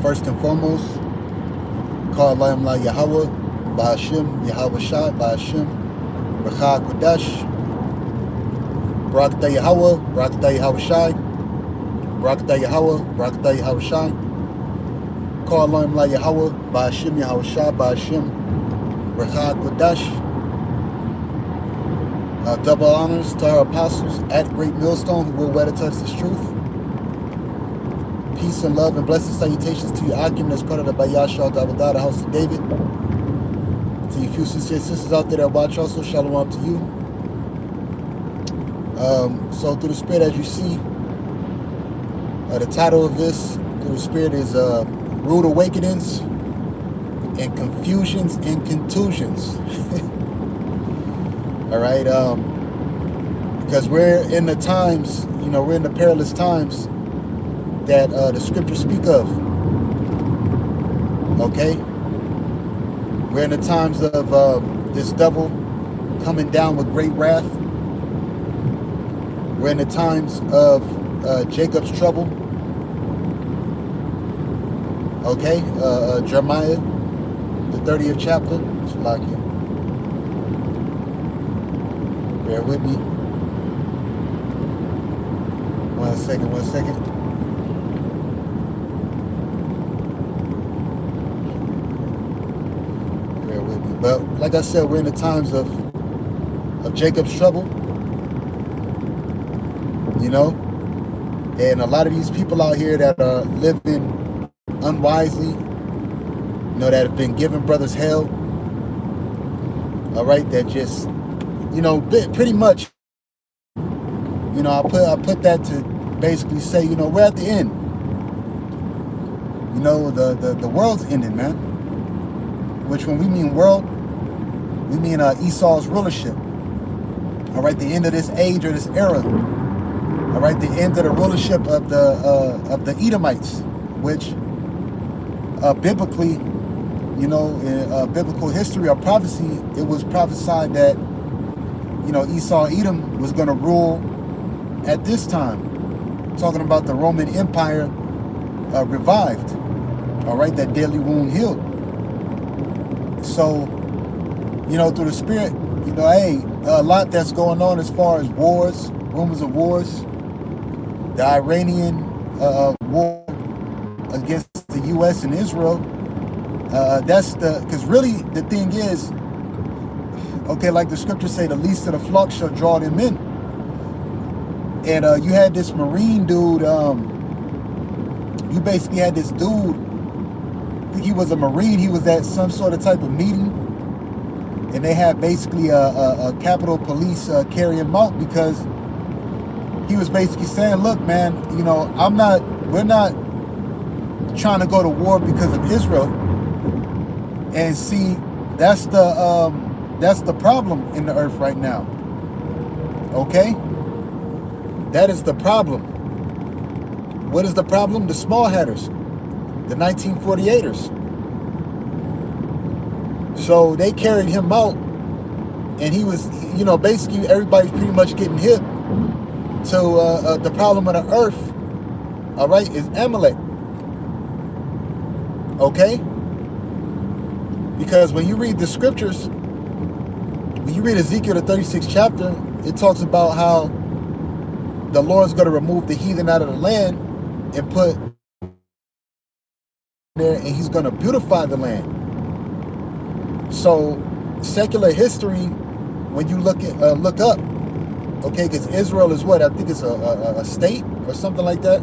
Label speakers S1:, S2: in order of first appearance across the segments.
S1: First and foremost, call la Yahawah, bahasham, Yahawashi, bahasham, Rakha Kodash, Barakatah Yahawah, Barakatah Yahawashi, Barakatah Yahawah, Barakatah Yahawashi, call la Yahawah, bahasham, Yahawashi, bahasham, Rakha Kodash. Double honors to our apostles at Great Millstone who will wear to touch this truth. Peace and love and blessed salutations to your Akim that's part of the Bayashal Davidah, the house of David. To you few sincere sisters out there that watch also, shalom to you. So through the Spirit, as you see, the title of this, through the Spirit, is Rude Awakenings and Confusions and Contusions. All right, because we're in the times, we're in the perilous times that the scriptures speak of. Okay, we're in the times of this devil coming down with great wrath. We're in the times of Jacob's trouble. Okay, Jeremiah, the 30th chapter. Salakia. Bear with me. One second. Bear with me. But like I said, we're in the times of Jacob's trouble. And a lot of these people out here that are living unwisely, that have been giving brothers hell. All right, that just pretty much, I put that to basically say, we're at the end. The world's ending, man. Which when we mean world, we mean Esau's rulership. All right, the end of this age or this era. All right, the end of the rulership of the Edomites, which biblically, in biblical history or prophecy, it was prophesied that Esau, Edom was going to rule at this time. Talking about the Roman Empire revived. All right, that deadly wound healed. So, through the Spirit, hey, a lot that's going on as far as wars, rumors of wars. The Iranian war against the U.S. and Israel. Because really the thing is, okay, like the scriptures say, the least of the flock shall draw them in. And you had this Marine dude, you basically had this dude, I think he was a Marine, he was at some sort of type of meeting, and they had basically a Capitol Police carry him out because he was basically saying, look, man, we're not trying to go to war because of Israel. And see, that's the problem in the earth right now. Okay? That is the problem. What is the problem? The small hatters, the 1948ers. So they carried him out, and he was, basically everybody's pretty much getting hit. So the problem of the earth, all right, is Amalek. Okay? Because when you read the scriptures, when you read Ezekiel, the 36th chapter, it talks about how the Lord's going to remove the heathen out of the land and put there, and he's going to beautify the land. So secular history, when you look up, okay, because Israel is what? I think it's a state or something like that.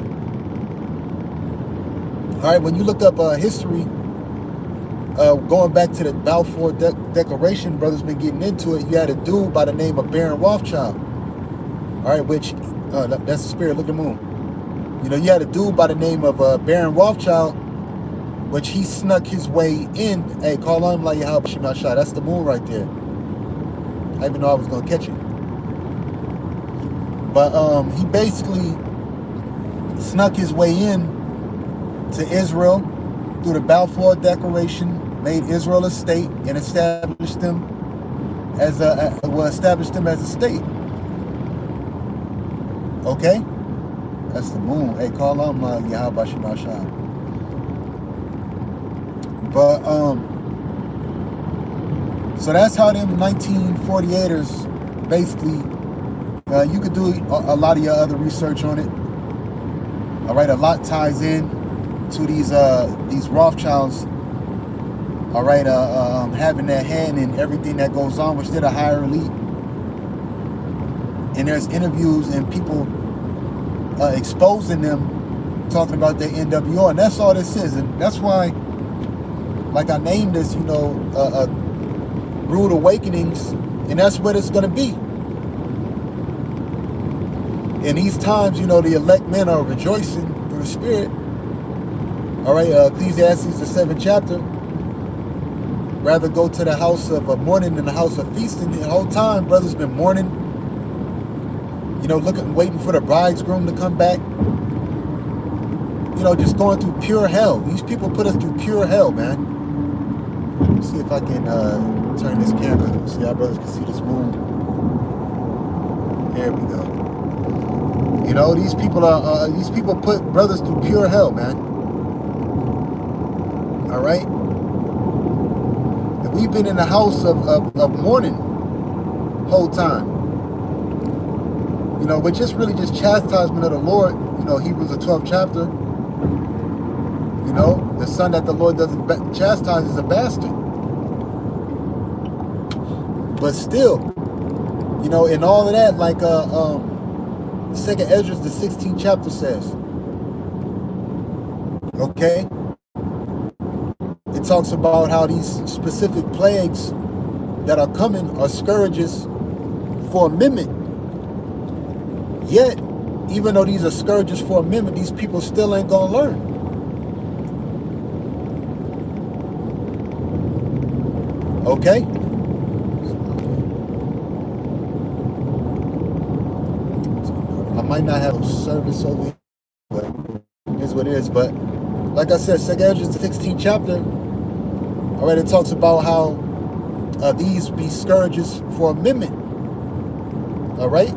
S1: All right, when you look up history, going back to the Balfour Declaration, brothers been getting into it. You had a dude by the name of Baron Rothschild. All right, which that's the spirit. Look at the moon. You had a dude by the name of Baron Rothschild, which he snuck his way in. Hey, call on him like Yahawashi. That's the moon right there. I didn't know I was gonna catch it. But he basically snuck his way in to Israel through the Balfour Declaration, made Israel a state, and established them as a state. Okay, that's the moon. Hey, call on Yahawashi. But so that's how them 1948ers basically. You could do a lot of your other research on it. All right, a lot ties in to these Rothschilds. All right, having their hand in everything that goes on, which they're the higher elite. And there's interviews and people exposing them, talking about their NWO, and that's all this is. And that's why, like I named this, Rude Awakenings, and that's what it's going to be. In these times, the elect men are rejoicing through the Spirit. All right, Ecclesiastes, the 7th chapter. Rather go to the house of mourning than the house of feasting. The whole time, brothers been mourning. Looking, waiting for the bridegroom to come back. Just going through pure hell. These people put us through pure hell, man. Let's see if I can turn this camera. See how brothers can see this moon. There we go. These people put brothers through pure hell, man. All right? And we've been in the house of mourning whole time. But just really just chastisement of the Lord. Hebrews the 12th chapter. The son that the Lord doesn't chastise is a bastard. But still, in all of that, like Second Ezra, the 16th chapter says, okay, it talks about how these specific plagues that are coming are scourges for amendment. Yet, even though these are scourges for amendment, these people still ain't gonna learn. Okay? I might not have a service over here, but it is what it is. But like I said, 2 Ezra, the 16th chapter, all right, it talks about how these be scourges for amendment. All right?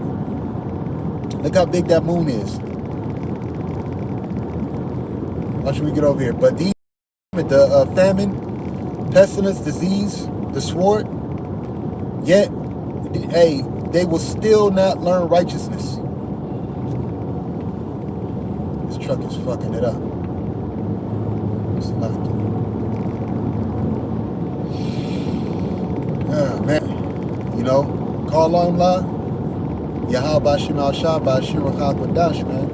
S1: Look how big that moon is. How should we get over here? But these, the famine, pestilence, disease, the sword, yet, hey, they will still not learn righteousness. This truck is fucking it up. It's lucky. Man, call on la. Yahawah bahasham al-shah bahasham al-qadash, man.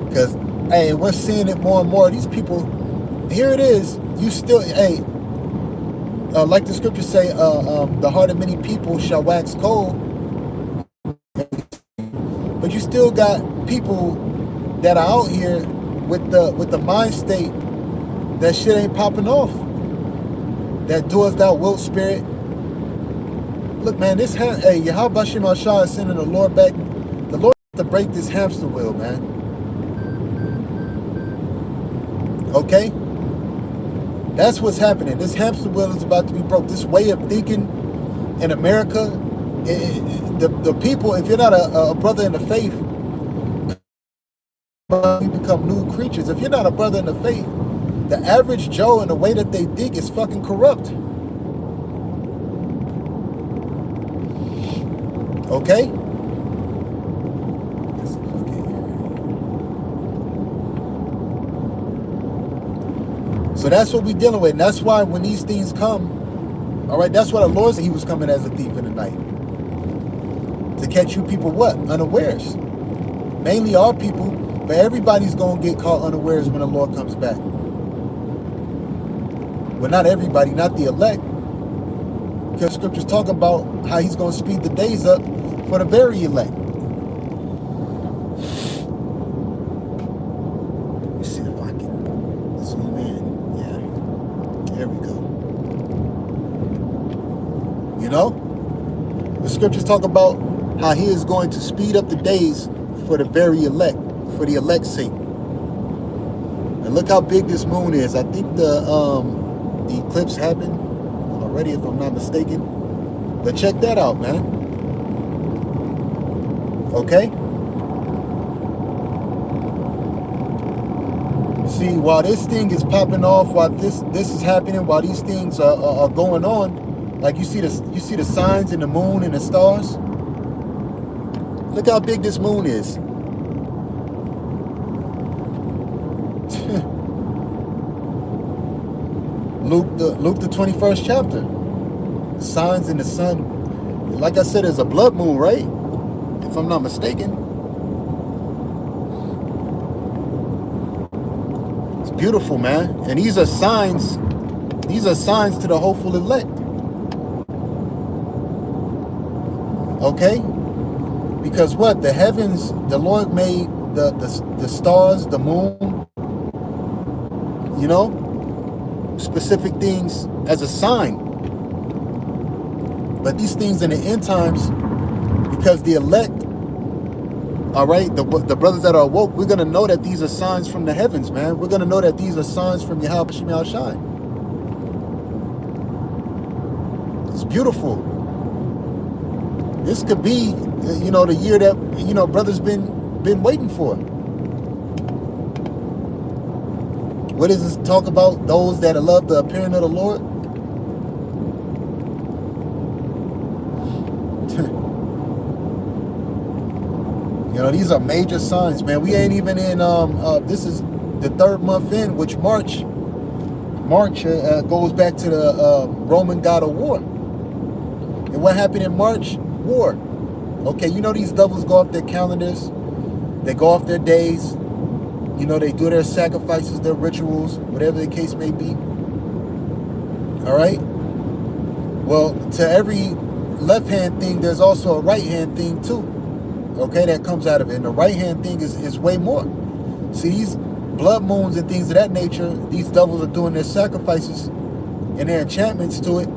S1: Because, hey, we're seeing it more and more. These people, here it is. You still, hey, like the scriptures say, the heart of many people shall wax cold. But you still got people that are out here with the mind state that shit ain't popping off. That doest thou wilt spirit. Look, man, hey, Yahawah bahasham al-shah is sending the Lord back. The Lord has to break this hamster wheel, man. Okay? That's what's happening. This hamster wheel is about to be broke. This way of thinking in America, the people, if you're not a brother in the faith, you become new creatures. If you're not a brother in the faith, the average Joe and the way that they think is fucking corrupt. Okay? So that's what we're dealing with. And that's why when these things come, all right, that's why the Lord said he was coming as a thief in the night. To catch you people what? Unawares. Mainly our people, but everybody's going to get caught unawares when the Lord comes back. Well, not everybody, not the elect. Because scriptures talk about how he's going to speed the days up for the very elect. Let me see if I can zoom in. Yeah. There we go. The scriptures talk about how he is going to speed up the days for the very elect, for the elect's sake. And look how big this moon is. I think the eclipse happened already, if I'm not mistaken. But check that out, man. Okay? See, while this thing is popping off, while this is happening, while these things are going on, like you see the signs in the moon and the stars. Look how big this moon is. Luke the 21st chapter. Signs in the sun. Like I said, it's a blood moon, right? If I'm not mistaken. It's beautiful, man. And these are signs. These are signs to the hopeful elect. Okay? Because what? The heavens, the Lord made the stars, the moon, you know, specific things as a sign. But these things in the end times, because the elect, all right, the brothers that are awoke, we're going to know that these are signs from the heavens, man. We're going to know that these are signs from Yahawashi. It's beautiful. This could be, you know, the year that, you know, brothers been waiting for. What does this talk about? Those that love the appearing of the Lord? You know, these are major signs, man. We ain't even in, this is the 3rd month in, which March goes back to the Roman god of war. And what happened in March? War. Okay, you know, these devils go off their calendars. They go off their days. You know, they do their sacrifices, their rituals, whatever the case may be. All right? Well, to every left-hand thing, there's also a right-hand thing, too. Okay, that comes out of it. And the right-hand thing is way more. See, these blood moons and things of that nature, these devils are doing their sacrifices and their enchantments to it.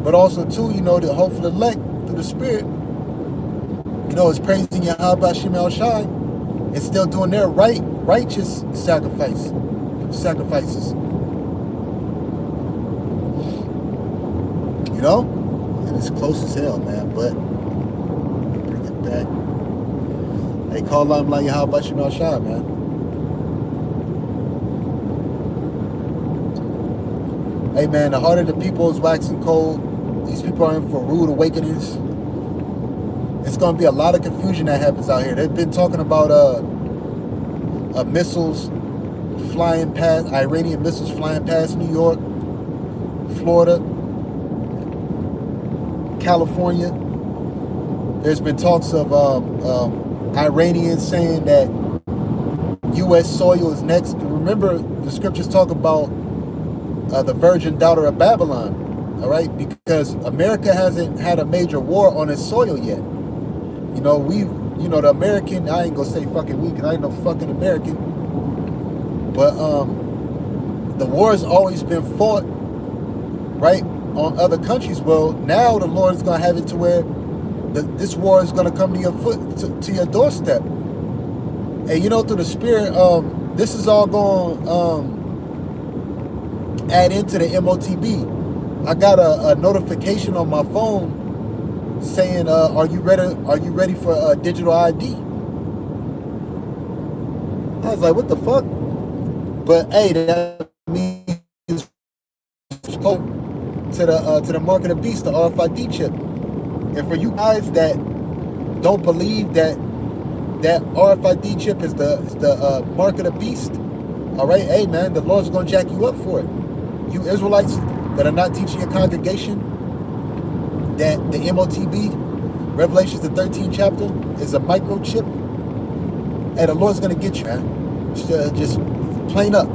S1: But also, too, you know, the hopeful elect through the Spirit, you know, is praising Yahawashi and still doing their righteous sacrifices. You know? And it's close as hell, man. But bring it back. They call him like Yahawashi, man. Hey, man, the heart of the people is waxing cold. These people are in for rude awakenings. It's going to be a lot of confusion that happens out here. They've been talking about missiles flying past, Iranian missiles flying past New York, Florida, California. There's been talks of Iranians saying that U.S. soil is next. Remember, the scriptures talk about the virgin daughter of Babylon, all right? Because America hasn't had a major war on its soil yet. You know, the American, I ain't gonna say fucking we, because I ain't no fucking American. But the war has always been fought, right, on other countries. Well, now the Lord is gonna have it to where this war is gonna come to your to your doorstep. And you know, through the Spirit, this is all going add into the MOTB. I got a notification on my phone saying, "Are you ready for a digital ID?" I was like, "What the fuck?" But hey, that means to the mark of the beast, the RFID chip. And for you guys that don't believe that RFID chip is the mark of the beast, all right, hey man, the Lord's gonna jack you up for it. You Israelites that are not teaching your congregation that the MOTB, Revelations the 13th chapter, is a microchip, and the Lord's gonna get you, man. Just plain up.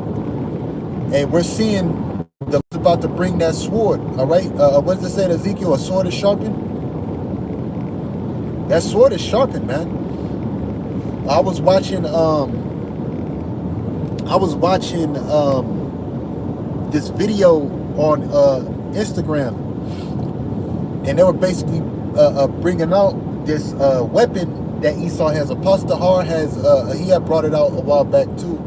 S1: And we're seeing the Lord's about to bring that sword. All right, what does it say in Ezekiel? A sword is sharpened. That sword is sharpened, man. I was watching this video on Instagram, and they were basically bringing out this weapon that Esau has. Apostle Har has, he had brought it out a while back too.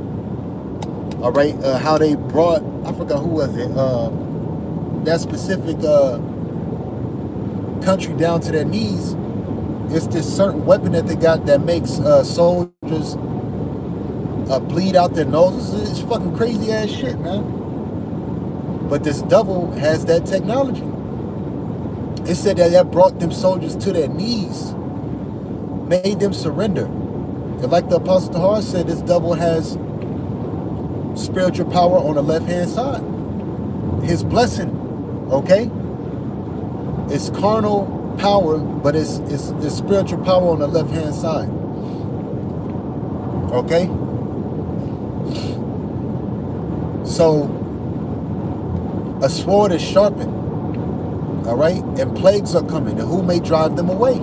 S1: All right, how they brought, I forgot who was it, that specific country down to their knees. It's this certain weapon that they got that makes soldiers bleed out their noses. It's fucking crazy ass shit, man. But this devil has that technology. It said that brought them soldiers to their knees, made them surrender. And like the Apostle Tahar said, this devil has spiritual power on the left-hand side. His blessing, okay? It's carnal power, but it's spiritual power on the left-hand side. Okay? So, a sword is sharpened. All right? And plagues are coming. And who may drive them away?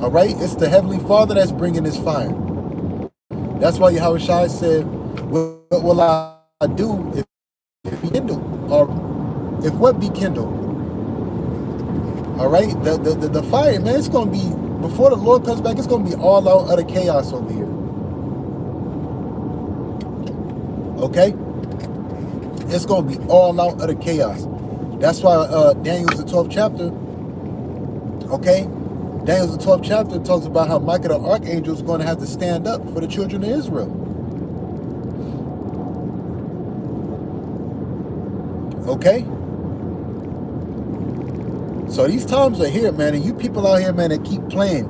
S1: All right? It's the Heavenly Father that's bringing this fire. That's why Yahawashi said, what will I do if be kindled? Or if what be kindled? All right? The fire, man, it's going to be, before the Lord comes back, it's going to be all out utter chaos over here. Okay? It's going to be all out utter chaos. That's why Daniel's the 12th chapter, okay? Daniel's the 12th chapter talks about how Michael the Archangel is going to have to stand up for the children of Israel. Okay? So these times are here, man, and you people out here, man, that keep playing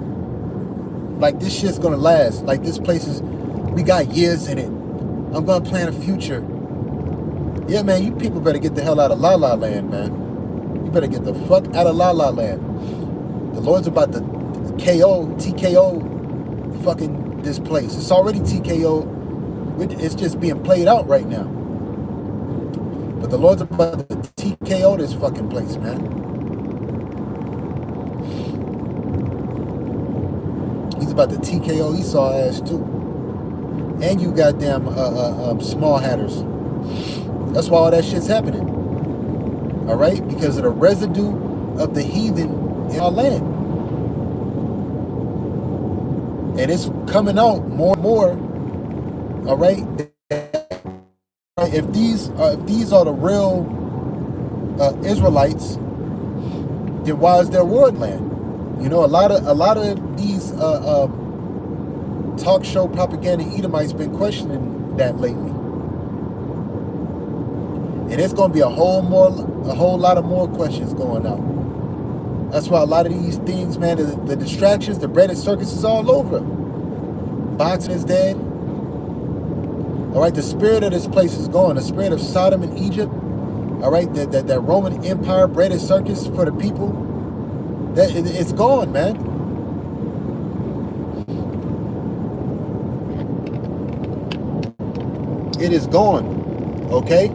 S1: like this shit's going to last. Like this place is, we got years in it. I'm going to plan a future. Yeah, man, you people better get the hell out of La La Land, man. You better get the fuck out of La La Land. The Lord's about to TKO fucking this place. It's already TKO. It's just being played out right now. But the Lord's about to TKO this fucking place, man. He's about to TKO Esau ass too. And you goddamn small hatters. That's why all that shit's happening. All right? Because of the residue of the heathen in our land. And it's coming out more and more. All right? If these are the real Israelites, then why is there war in land? You know, a lot of these talk show propaganda Edomites been questioning that lately. And it's going to be a whole lot of more questions going out. That's why a lot of these things, man, the distractions, the breaded circus is all over. Boxing is dead. All right, the spirit of this place is gone. The spirit of Sodom and Egypt, all right, that Roman Empire breaded circus for the people, it's gone, man. It is gone, okay?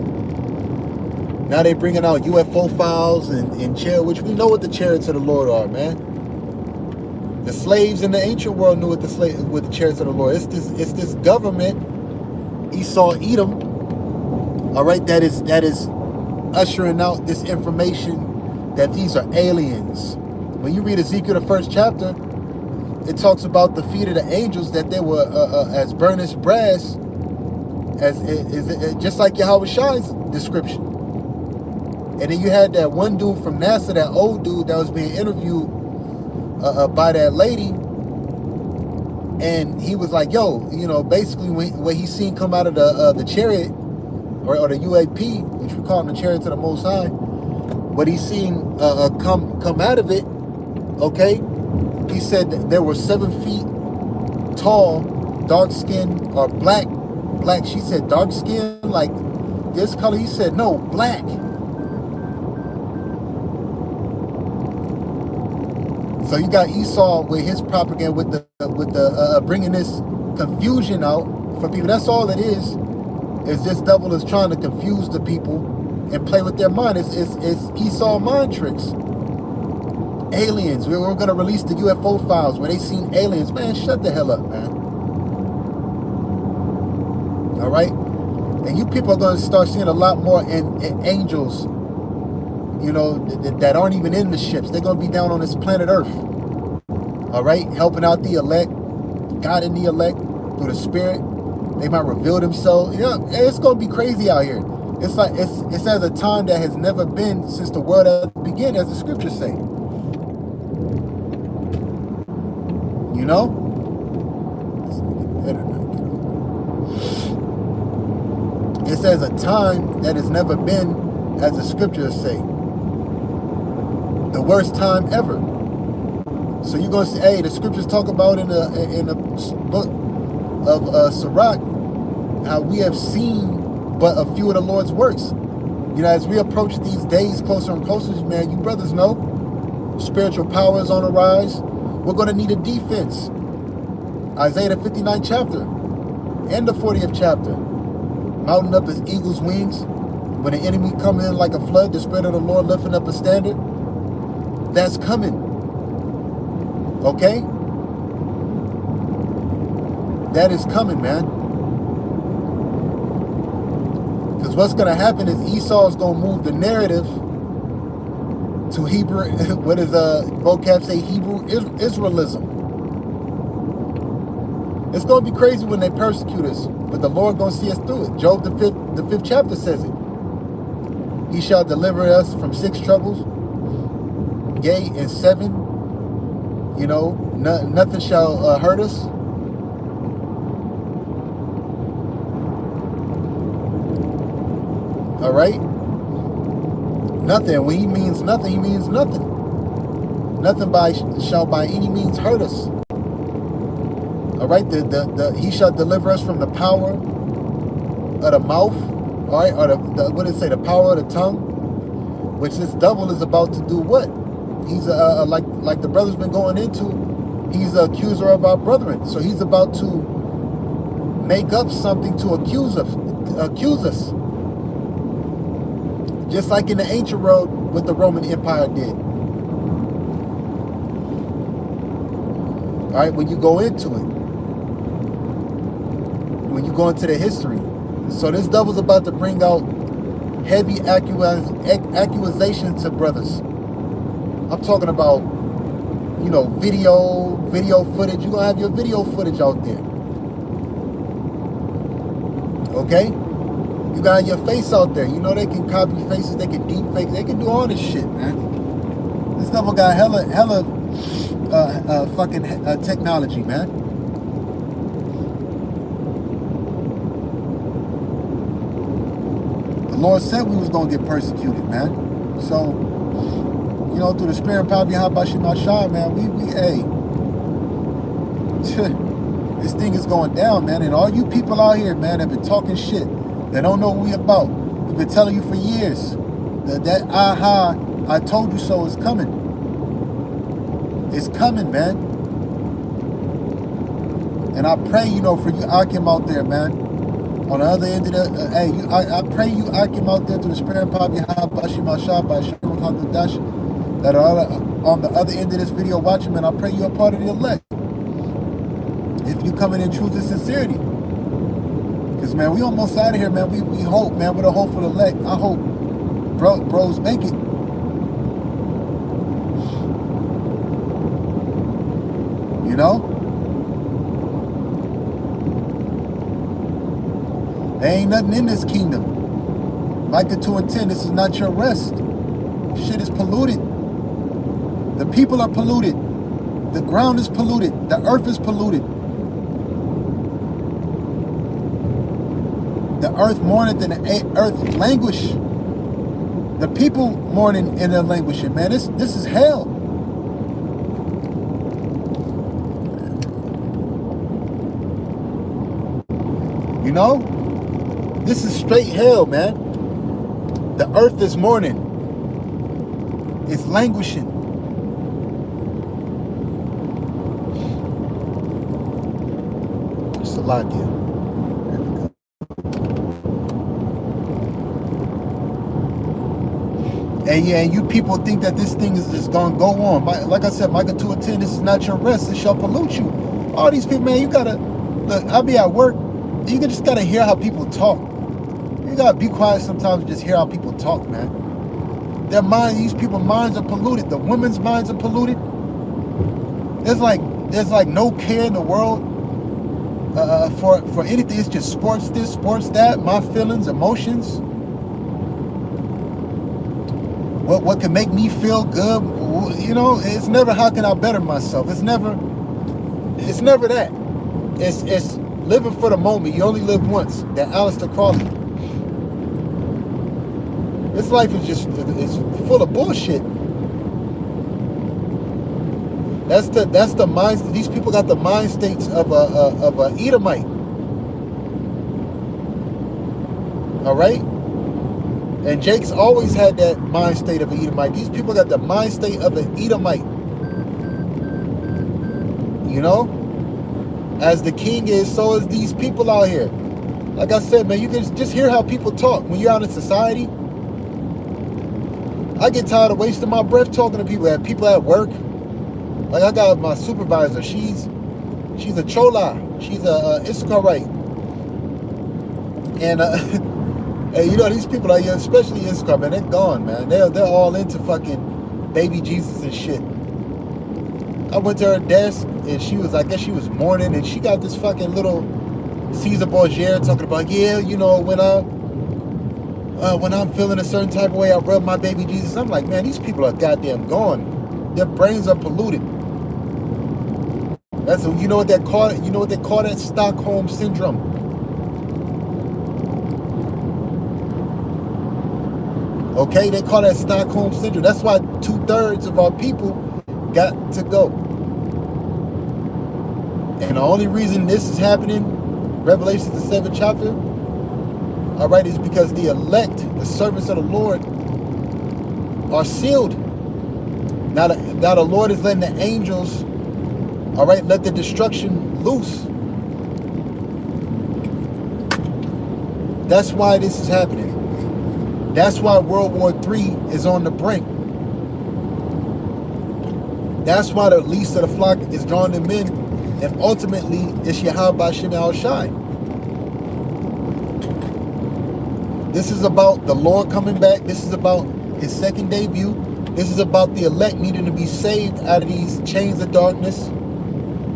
S1: Now they bringing out UFO files and chair, which we know what the chariots of the Lord are, man. The slaves in the ancient world knew what the chariots of the Lord. It's this government, Esau, Edom, all right, that is ushering out this information that these are aliens. When you read Ezekiel, the 1st chapter, it talks about the feet of the angels, that they were as burnished brass, as just like Yahawashi's description. And then you had that one dude from NASA, that old dude that was being interviewed by that lady. And he was like, yo, you know, basically when he seen come out of the chariot, or the UAP, which we call them the chariots of the Most High, what he seen come out of it, okay, he said that there were 7 feet tall, dark skin, or black, she said dark skin, like this color, he said no, black. So you got Esau with his propaganda, with the bringing this confusion out for people. That's all it is. Is this devil is trying to confuse the people and play with their mind. It's Esau mind tricks. Aliens. We're going to release the UFO files where they seen aliens. Man, shut the hell up, man. All right? And you people are going to start seeing a lot more in angels, you know, that aren't even in the ships. They're going to be down on this planet Earth. All right? Helping out the elect, guiding the elect through the Spirit. They might reveal themselves. You know, it's going to be crazy out here. It's like it's at a time that has never been since the world has begun, as the scriptures say. You know? It says a time that has never been, as the scriptures say. The worst time ever. So you're going to say, hey, the scriptures talk about in the book of Sirach, how we have seen but a few of the Lord's works. You know, as we approach these days closer and closer, man, you brothers know, spiritual power is on the rise. We're going to need a defense. Isaiah the 59th chapter and the 40th chapter. Mounting up as eagle's wings. When the enemy come in like a flood, the Spirit of the Lord lifting up a standard. That's coming. Okay? That is coming, man. Because what's going to happen is Esau's going to move the narrative to Hebrew, what does vocab say? Hebrew Israelism. It's going to be crazy when they persecute us, but the Lord going to see us through it. Job, the fifth chapter says it. He shall deliver us from 6 troubles, yea, and 7. You know, nothing shall hurt us. All right? Nothing. When he means nothing, he means nothing. Nothing shall by any means hurt us. All right? He shall deliver us from the power of the mouth. All right? Or what did it say? The power of the tongue. Which this devil is about to do what? He's like the brother's been going into. He's the accuser of our brethren. So he's about to make up something to accuse us. Just like in the ancient world, what the Roman Empire did. All right, when you go into it, when you go into the history, so this devil's about to bring out heavy accusations to brothers. I'm talking about, you know, video footage. You're gonna have your video footage out there. Okay? You got your face out there. You know they can copy faces, they can deep fake, they can do all this shit, man. This devil got hella fucking technology, man. The Lord said we was gonna get persecuted, man. So, you know, through the spirit and power of Yahawashi, man, we hey, this thing is going down, man. And all you people out here, man, have been talking shit. They don't know what we about. We've been telling you for years that aha, I told you so is coming. It's coming, man. And I pray, you know, for you Akim out there, man. On the other end of the, I pray you Akim out there through the spirit and power of Yahawashi by Shemakadodash that are on the other end of this video watching, man. I pray you're a part of the elect. If you coming in truth and sincerity. Because, man, we almost out of here, man. We hope, man, with a hopeful elect. I hope bros make it. You know? There ain't nothing in this kingdom. Micah 2:10, this is not your rest. Shit is polluted. The people are polluted. The ground is polluted. The earth is polluted. The earth mourneth and the earth languish. The people mourning and they're languishing, man. This is hell. You know? This is straight hell, man. The earth is mourning. It's languishing. It's a lot here. And yeah, and you people think that this thing is just gonna go on. Like I said, Micah 2:10, this is not your rest, it shall pollute you. All these people, man, you gotta look, I'll be at work, you just gotta hear how people talk. You gotta be quiet sometimes and just hear how people talk, man. Their mind, these people's minds are polluted. The women's minds are polluted. There's like no care in the world for anything. It's just sports this, sports that, my feelings, emotions. What can make me feel good? You know, it's never how can I better myself. It's never that. It's living for the moment. You only live once. That Aleister Crowley. This life is just, it's full of bullshit. That's the mind. These people got the mind states of a Edomite. All right, and Jake's always had that mind state of an Edomite. These people got the mind state of an Edomite. You know, as the king is, so is these people out here. Like I said, man, you can just hear how people talk when you're out in society. I get tired of wasting my breath talking to people at work. Like I got my supervisor. She's a Chola. She's a Issacharite. And hey, you know these people out here, especially Issachar, man, they're gone, man. They're all into fucking baby Jesus and shit. I went to her desk and she was, I guess she was mourning, and she got this fucking little Caesar Borgia talking about, yeah, you know, when I'm feeling a certain type of way, I rub my baby Jesus. I'm like, man, these people are goddamn gone. Their brains are polluted. That's, you know what they call it? You know what they call that? Stockholm syndrome. Okay, they call that Stockholm syndrome. That's why 2/3 of our people got to go. And the only reason this is happening, Revelation the 7th chapter, all right, is because the elect, the servants of the Lord, are sealed. Now the Lord is letting the angels, all right, let the destruction loose. That's why this is happening. That's why World War III is on the brink. That's why the least of the flock is drawn to men, and ultimately it's Yahawah bahasham Yahawashi. This is about the Lord coming back. This is about his second debut. This is about the elect needing to be saved out of these chains of darkness.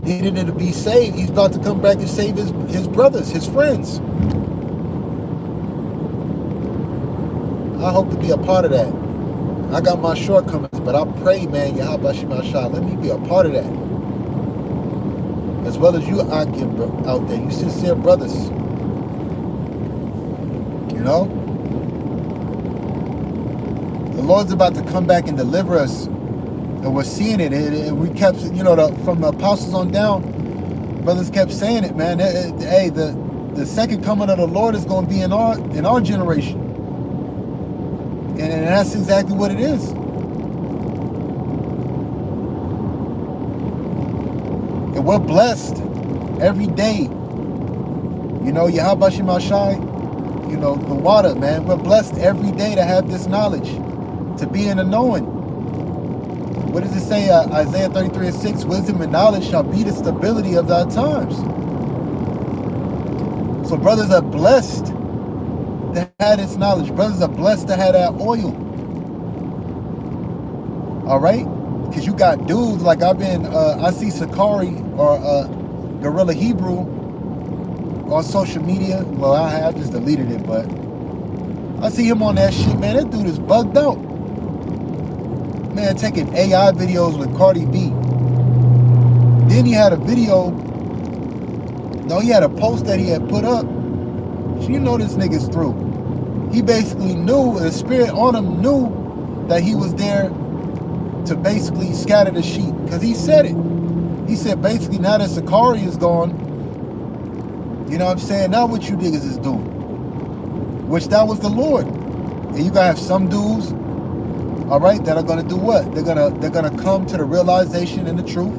S1: Needing to be saved. He's about to come back and save his brothers, his friends. I hope to be a part of that. I got my shortcomings, but I pray, man, Yahawah bahasham Yahawashi, let me be a part of that. As well as you out there, you sincere brothers. You know? The Lord's about to come back and deliver us. And we're seeing it. And we kept, you know, from the apostles on down, brothers kept saying it, man. Hey, the second coming of the Lord is going to be in our generation. And that's exactly what it is. And we're blessed every day. You know, Yahawah bahasham Yahawashi, you know, the water, man. We're blessed every day to have this knowledge, to be in the knowing. What does it say? Isaiah 33:6, wisdom and knowledge shall be the stability of our times. So brothers are blessed to have this knowledge. Brothers are blessed to have that oil. All right? Because you got dudes like I see Sakari or Gorilla Hebrew on social media. Well, I just deleted it, but I see him on that shit, man. That dude is bugged out. Man, taking AI videos with Cardi B. Then he had a video. No, he had a post that he had put up. So you know this nigga's through. He basically knew, the spirit on him knew that he was there to basically scatter the sheep. Because he said it. He said basically now that Sakari is gone, you know what I'm saying, now what you niggas is doing. Which that was the Lord. And you gotta have some dudes, all right, that are gonna do what? They're gonna come to the realization and the truth.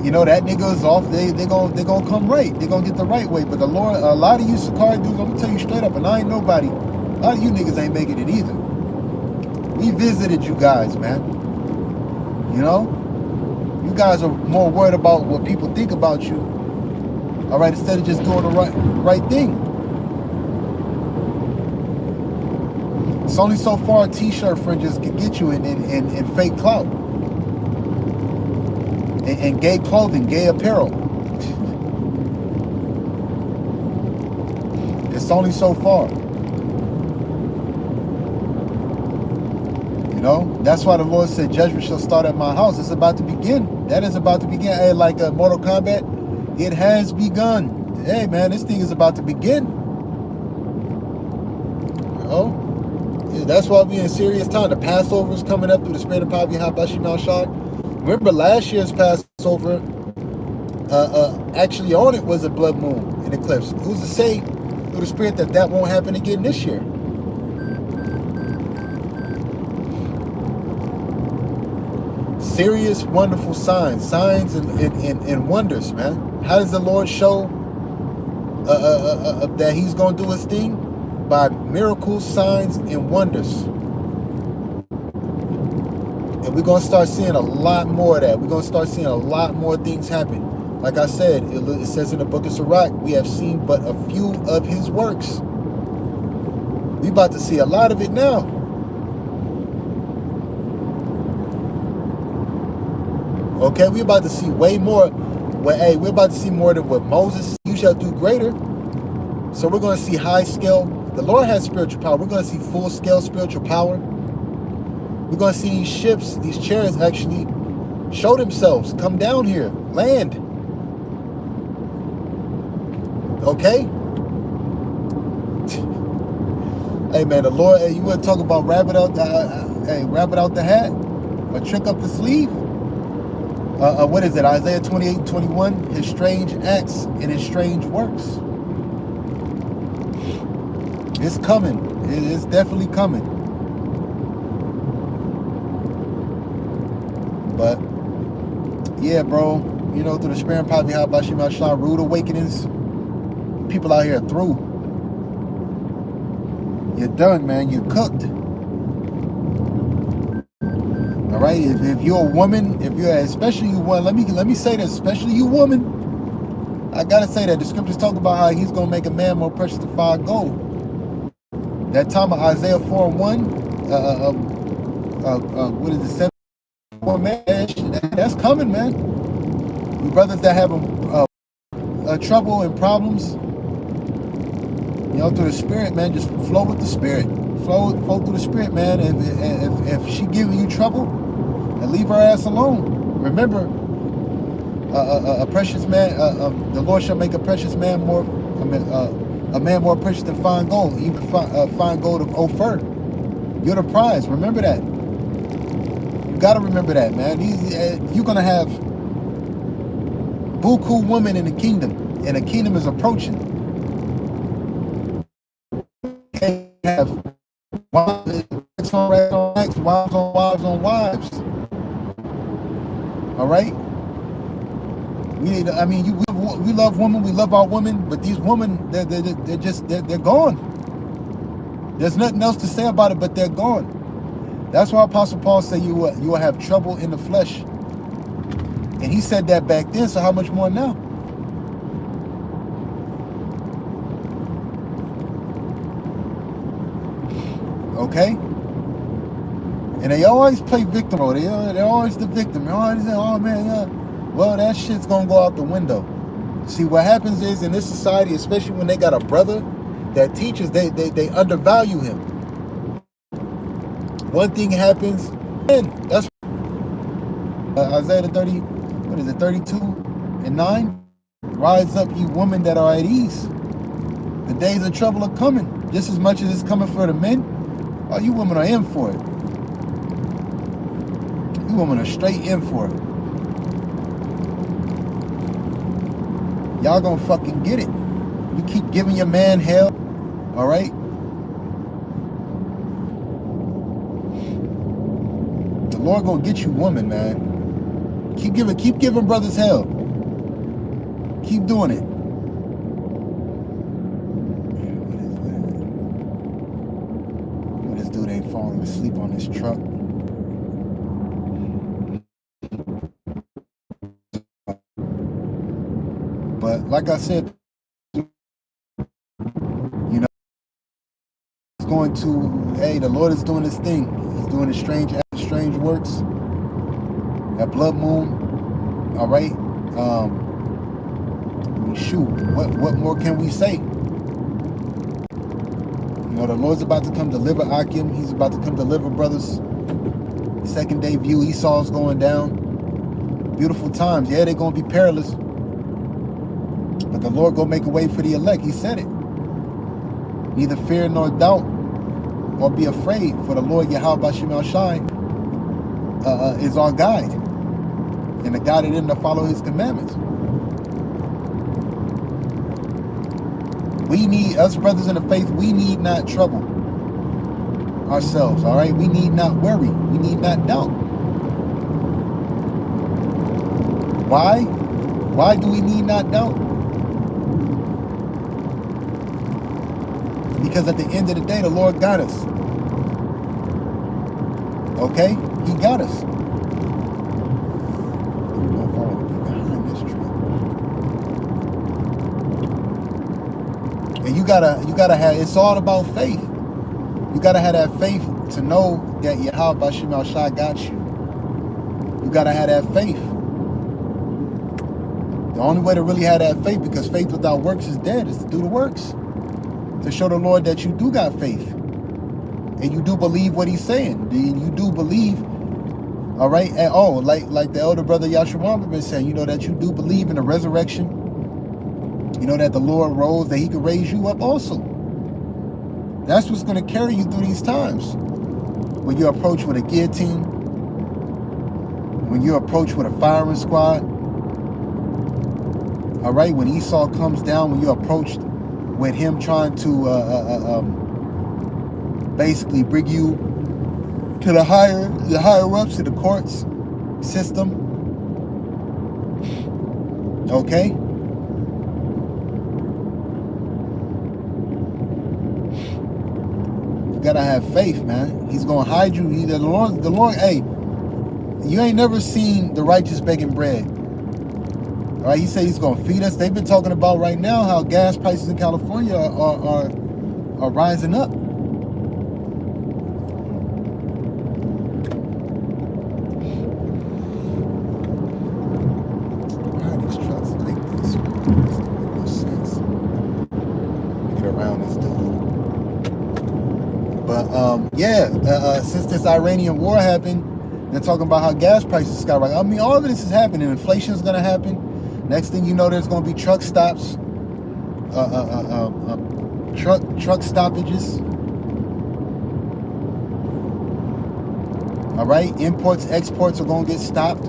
S1: You know, that nigga is off. They gonna come right. They're gonna get the right way. But the Lord, a lot of you Sakari dudes, I'm gonna tell you straight up, and I ain't nobody. A lot of you niggas ain't making it either. We visited you guys, man. You know, you guys are more worried about what people think about you. All right, instead of just doing the right thing. It's only so far t-shirt fringes can get you in fake clout. And gay clothing, gay apparel. It's only so far. You know, that's why the Lord said judgment shall start at my house. It's about to begin. That is about to begin. Hey, like Mortal Kombat, it has begun. Hey, man, this thing is about to begin. Oh, yeah, that's why we're in serious time. The Passover is coming up through the spirit of power of Yahawashi. Remember last year's Passover, actually on it was a blood moon, an eclipse. Who's to say through the spirit that won't happen again this year? Serious, wonderful signs and wonders, man. How does the Lord show that he's going to do his thing? By miracles, signs, and wonders. And we're going to start seeing a lot more of that. We're going to start seeing a lot more things happen. Like I said, it says in the book of Sirach, we have seen but a few of his works. We about to see a lot of it now. Okay, we're about to see way more. Well, hey, we're about to see more than what Moses, you shall do greater. So we're going to see high scale. The Lord has spiritual power. We're going to see full scale spiritual power. We're going to see these ships, these chariots actually show themselves, come down here, land. Okay? Hey man, the Lord, hey, you want to talk about rabbit out the hat? A trick up the sleeve? What is it? Isaiah 28:21. His strange acts and his strange works. It's coming. It is definitely coming. But yeah, bro, you know, through the spirit and power of Yahawashi, rude awakenings. People out here through. You're done, man. You're cooked. All right. If you're a woman, especially you woman, let me say this, especially you woman. I gotta say that the scriptures talk about how he's gonna make a man more precious than fine gold. That time of Isaiah 4:1, what is it, 7 man? That's coming, man. You brothers that have trouble and problems, you know, through the spirit, man, just flow with the spirit. Flow through the spirit, man. If she giving you trouble, then leave her ass alone. Remember, a precious man, the Lord shall make a precious man more, a man more precious than fine gold, even fine gold of Ophir. You're the prize. Remember that. You gotta remember that, man. You're gonna have buku women in the kingdom, and the kingdom is approaching. You have wives on wives. All right. We love women. We love our women, but these women, they're gone. There's nothing else to say about it, but they're gone. That's why Apostle Paul said you will have trouble in the flesh, and he said that back then. So how much more now? Okay. And they always play victim role. They're always the victim. They're always saying, oh man, well, that shit's gonna go out the window. See, what happens is in this society, especially when they got a brother that teaches, they undervalue him. One thing happens, and that's Isaiah 32:9. Rise up, you women that are at ease. The days of trouble are coming. Just as much as it's coming for the men, all you women are in for it. You women are straight in for it. Y'all gonna fucking get it. You keep giving your man hell, all right? The Lord gonna get you, woman, man. Keep giving brothers hell. Keep doing it. This dude ain't falling asleep on this truck. But like I said, you know, it's going to, hey, the Lord is doing his thing. He's doing his strange works. That blood moon, all right? Shoot, what more can we say? You know, the Lord's about to come deliver Akim. He's about to come deliver brothers. Second day view, Esau's going down. Beautiful times. Yeah, they're going to be perilous. But the Lord gonna make a way for the elect. He said it. Neither fear nor doubt. or be afraid, for the Lord Yahawashi is our guide, and the guide of them to follow his commandments. We need, us brothers in the faith, we need not trouble ourselves, all right? We need not worry. We need not doubt. Why? Why do we need not doubt? Because at the end of the day, the Lord got us. Okay? He got us. I don't know if I want to be behind this tree. And you gotta have, it's all about faith. You gotta have that faith to know that Yahawah Shema Shai got you. You gotta have that faith. The only way to really have that faith, because faith without works is dead, is to do the works. To show the Lord that you do got faith. And you do believe what he's saying. You do believe, all right? And like the elder brother Yahawah been saying, you know, that you do believe in the resurrection. You know that the Lord rose, that he could raise you up also. That's what's going to carry you through these times. When you approach with a guillotine, when you approach with a firing squad, all right, when Esau comes down, when you approached with him trying to basically bring you to the higher ups, to the courts system. Okay? You gotta have faith, man. He's gonna hide you. The Lord, hey, you ain't never seen the righteous begging bread. All right, he said he's gonna feed us. They've been talking about right now how gas prices in California are rising up. Why are these trucks like this? It doesn't make no sense. Get around this dude. But yeah, since this Iranian war happened, they're talking about how gas prices skyrocket. I mean, all of this is happening. Inflation is gonna happen. Next thing you know, there's going to be truck stops, truck stoppages. All right, imports, exports are going to get stopped.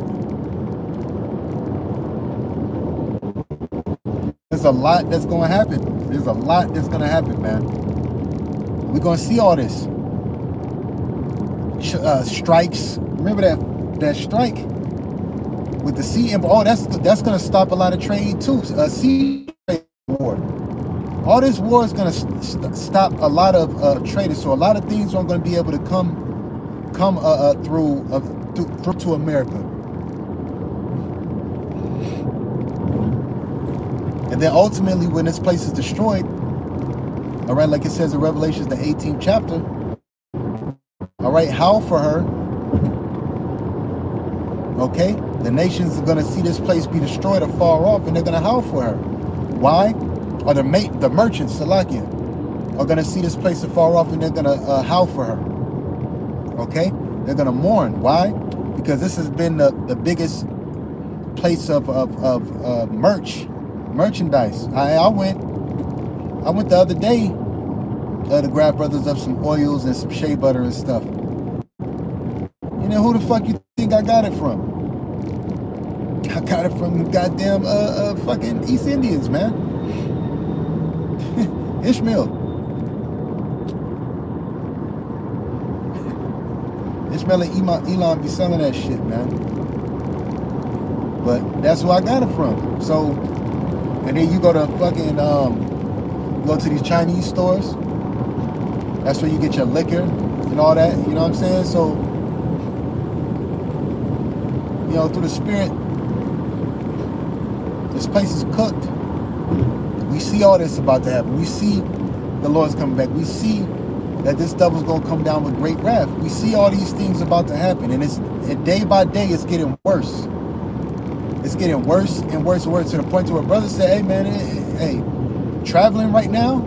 S1: There's a lot that's going to happen. There's a lot that's going to happen, man. We're going to see all this. Strikes. Remember that strike with the sea, oh, that's gonna stop a lot of trade too. Sea trade war. All this war is gonna stop a lot of traders. So a lot of things aren't gonna be able to come through to America. And then ultimately, when this place is destroyed, all right, like it says in Revelations, the 18th chapter. All right, howl for her. Okay, the nations are going to see this place be destroyed or far off, and they're going to howl for her. Why? Or the merchants, Salakia, are going to see this place afar off, and they're going to howl for her. Okay, they're going to mourn. Why? Because this has been the biggest place of merchandise. I went the other day to grab brothers up some oils and some shea butter and stuff. You know who the fuck you think I got it from? I got it from the goddamn fucking East Indians, man. Ishmael and Elon be selling that shit, man. But that's where I got it from. So, and then you go to fucking go to these Chinese stores. That's where you get your liquor and all that. You know what I'm saying? So, you know, through the spirit, this place is cooked. We see all this about to happen. We see the Lord's coming back. We see that this devil's going to come down with great wrath. We see all these things about to happen. And day by day, it's getting worse. It's getting worse and worse and worse, to the point where brothers say, hey, man, hey, traveling right now,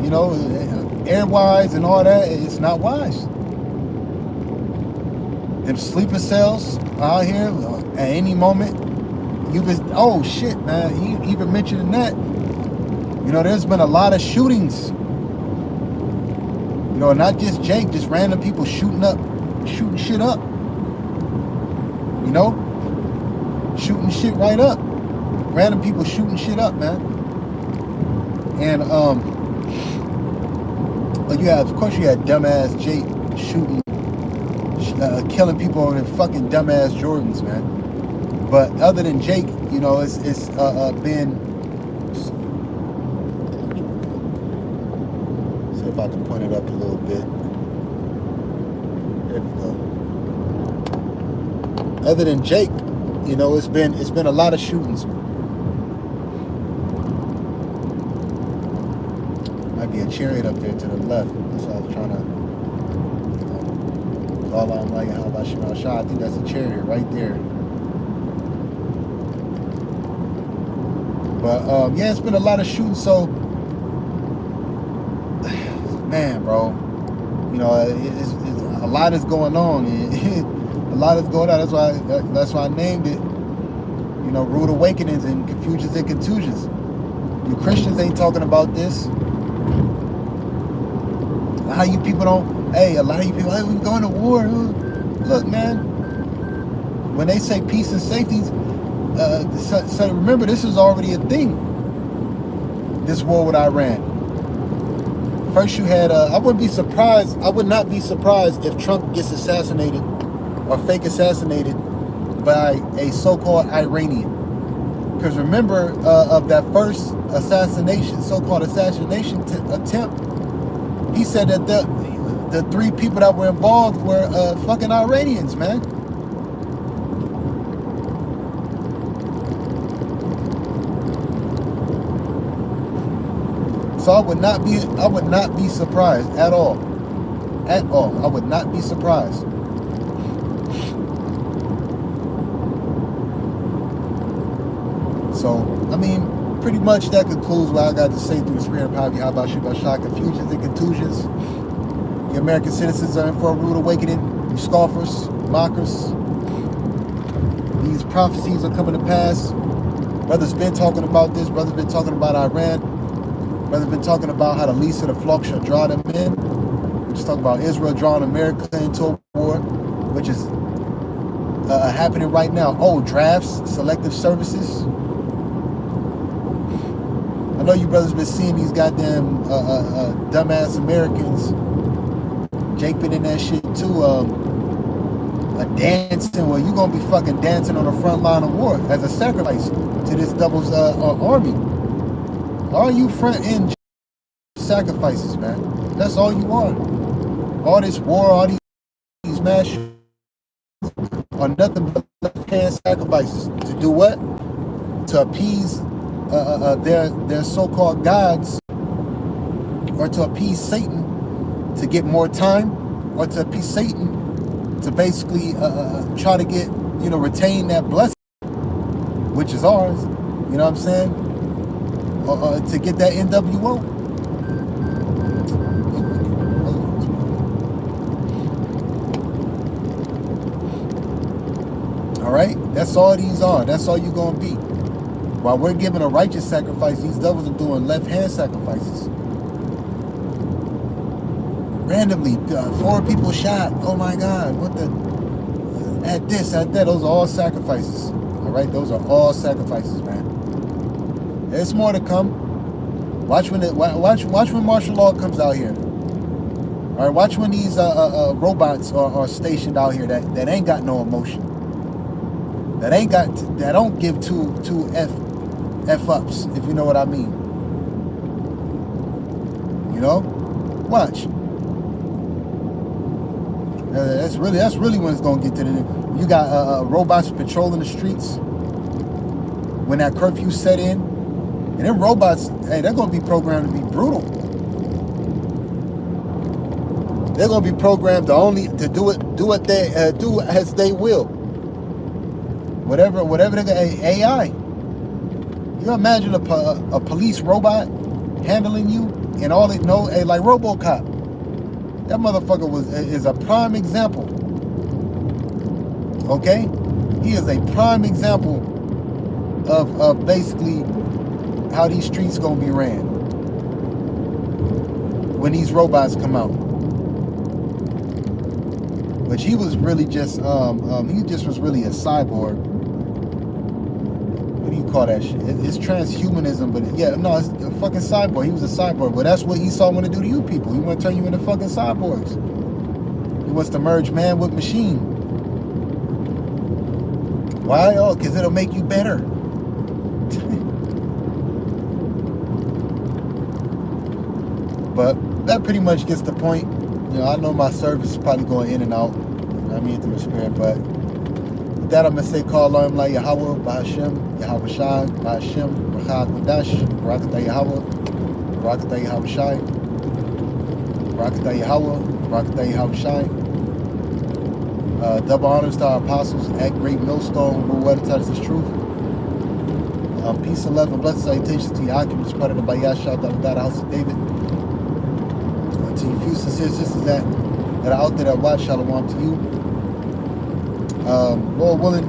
S1: you know, air-wise and all that, it's not wise. Them sleeper cells out here at any moment. Oh shit, man. You even mentioning that. You know, there's been a lot of shootings. You You know, not just Jake, just random people shooting shit up. You know, shooting shit right up. Random people shooting shit up, man. And you have, of course, you had dumbass Jake shooting, killing people on their fucking dumbass Jordans, man. But other than Jake, you know, it's been. See if I can point it up a little bit. There we go. Other than Jake, you know, it's been a lot of shootings. Might be a chariot up there to the left. That's what I was trying to. All I'm like, Yahawashi. I think that's a chariot right there. But yeah, it's been a lot of shooting. So, man, bro, you know, it's a lot is going on. A lot is going on. That's why I named it. You know, Rude Awakenings and Confusions and Contusions. You Christians ain't talking about this. A lot of you people don't. Hey, a lot of you people, hey, we're going to war. Look, man, when they say peace and safety, so remember, this is already a thing. This war with Iran. First, you had. I would not be surprised if Trump gets assassinated or fake assassinated by a so-called Iranian. Because remember, of that first so-called assassination attempt, he said that the 3 people that were involved were fucking Iranians, man. So I would not be surprised at all. At all. I would not be surprised. So, I mean, pretty much that concludes what I got to say through the spirit of power, Yahawashi, Confusions and Contusions. The American citizens are in for a rude awakening. You scoffers, mockers. These prophecies are coming to pass. Brothers been talking about this. Brothers been talking about Iran. Brothers been talking about how the least of the flock shall draw them in. We're just talking about Israel drawing America into a war, which is happening right now. Oh, drafts, selective services. I know you brothers been seeing these goddamn dumbass Americans. Jake been in that shit too. Dancing. Well, you gonna be fucking dancing on the front line of war as a sacrifice to this devil's army. All you front end sacrifices, man. That's all you are. All this war, all these mass are nothing but left-hand sacrifices. To do what? To appease their so-called gods, or to appease Satan to get more time, or to appease Satan to basically try to get, you know, retain that blessing, which is ours. You know what I'm saying? To get that NWO. All right? That's all these are. That's all you're going to be. While we're giving a righteous sacrifice, these devils are doing left-hand sacrifices. Randomly, 4 people shot. Oh my God, what the? At this, at that, those are all sacrifices. All right? Those are all sacrifices, man. There's more to come. Watch when martial law comes out here. All right, watch when these robots are stationed out here that ain't got no emotion. That don't give two f ups, if you know what I mean. You know, watch. That's really when it's gonna get to the. You got robots patrolling the streets when that curfew set in. And them robots, hey, they're gonna be programmed to be brutal. They're gonna be programmed to do as they will. Whatever they AI. You imagine a police robot handling you and all it know, hey, like RoboCop. That motherfucker is a prime example. Okay, he is a prime example of basically how these streets gonna be ran when these robots come out. Which he was really just he just was really a cyborg. What do you call that shit? It's transhumanism, but yeah, no, it's a fucking cyborg. He was a cyborg, but that's what Esau want to do to you people. He want to turn you into fucking cyborgs. He wants to merge man with machine. Why? Oh, because it'll make you better. But that pretty much gets the point. You know, I know my service is probably going in and out. I mean, through the spirit, but with that, I'm going to say, call on him like Yahawah, bahasham, Yahawashi, bahasham, Rakha Kodash, Barakatah Yahawah, Barakatah Yahawashi, Barakatah Yahawah, Barakatah Yahawashi. Double honors to our apostles at Great Millstone, who will touch this truth. Peace and love and blessed salutations to your occupants, part of the Bayasha, the House of David. To you few sincere sisters that are out there that watch, shalom to you. Lord willing,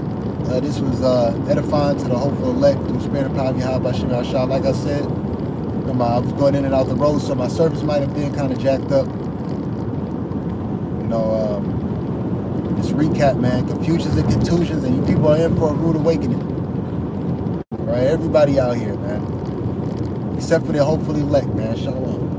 S1: this was edifying to the hopeful elect through the spirit of power of Yahawashi. Like I said, I was going in and out the road, so my service might have been kind of jacked up. You know, just recap, man. Confusions and contusions, and you people are in for a rude awakening. All right, everybody out here, man. Except for the hopefully elect, man. Shalom.